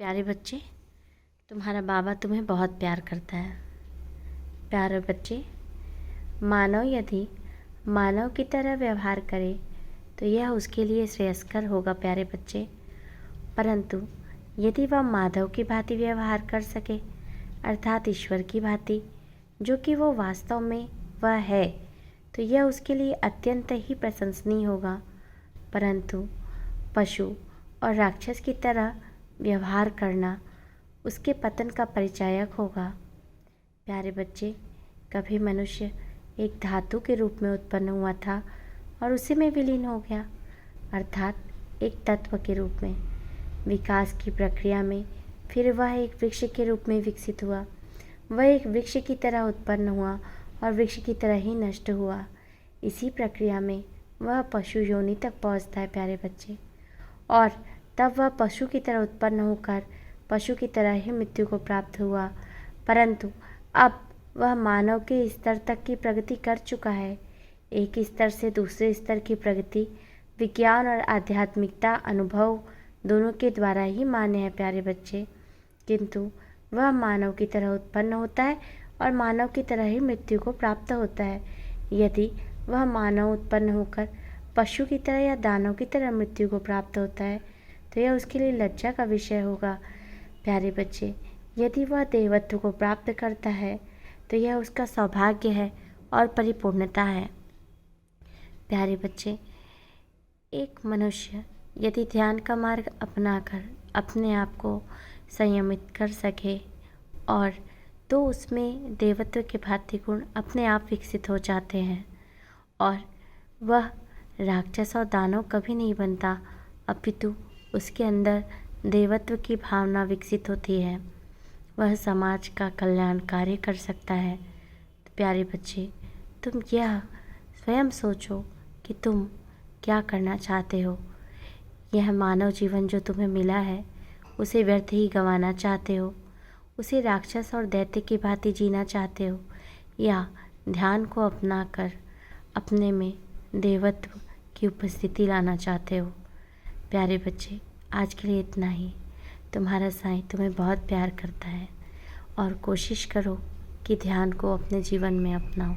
प्यारे बच्चे, तुम्हारा बाबा तुम्हें बहुत प्यार करता है। प्यारे बच्चे, मानव यदि मानव की तरह व्यवहार करे तो यह उसके लिए श्रेयस्कर होगा प्यारे बच्चे। परंतु यदि वह माधव की भांति व्यवहार कर सके, अर्थात ईश्वर की भांति, जो कि वो वास्तव में वह है, तो यह उसके लिए अत्यंत ही प्रशंसनीय होगा। परंतु पशु और राक्षस की तरह व्यवहार करना उसके पतन का परिचायक होगा। प्यारे बच्चे, कभी मनुष्य एक धातु के रूप में उत्पन्न हुआ था और उसी में विलीन हो गया, अर्थात एक तत्व के रूप में। विकास की प्रक्रिया में फिर वह एक वृक्ष के रूप में विकसित हुआ। वह एक वृक्ष की तरह उत्पन्न हुआ और वृक्ष की तरह ही नष्ट हुआ। इसी प्रक्रिया में वह पशु योनि तक पहुंचता है प्यारे बच्चे, और तब वह पशु की तरह उत्पन्न होकर पशु की तरह ही मृत्यु को प्राप्त हुआ। परंतु अब वह मानव के स्तर तक की प्रगति कर चुका है। एक स्तर से दूसरे स्तर की प्रगति विज्ञान और आध्यात्मिकता अनुभव दोनों के द्वारा ही मान्य है प्यारे बच्चे। किंतु वह मानव की तरह उत्पन्न होता है और मानव की तरह ही मृत्यु को प्राप्त होता है। यदि वह मानव उत्पन्न होकर पशु की तरह या दानव की तरह मृत्यु को प्राप्त होता है तो यह उसके लिए लज्जा का विषय होगा। प्यारे बच्चे, यदि वह देवत्व को प्राप्त करता है तो यह उसका सौभाग्य है और परिपूर्णता है। प्यारे बच्चे, एक मनुष्य यदि ध्यान का मार्ग अपनाकर अपने आप को संयमित कर सके और तो उसमें देवत्व के भांति गुण अपने आप विकसित हो जाते हैं और वह राक्षस और दानव कभी नहीं बनता, अपितु उसके अंदर देवत्व की भावना विकसित होती है। वह समाज का कल्याण कार्य कर सकता है। तो प्यारे बच्चे, तुम यह स्वयं सोचो कि तुम क्या करना चाहते हो। यह मानव जीवन जो तुम्हें मिला है उसे व्यर्थ ही गंवाना चाहते हो, उसे राक्षस और दैत्य की भांति जीना चाहते हो, या ध्यान को अपनाकर अपने में देवत्व की उपस्थिति लाना चाहते हो। प्यारे बच्चे, आज के लिए इतना ही। तुम्हारा साईं तुम्हें बहुत प्यार करता है और कोशिश करो कि ध्यान को अपने जीवन में अपनाओ।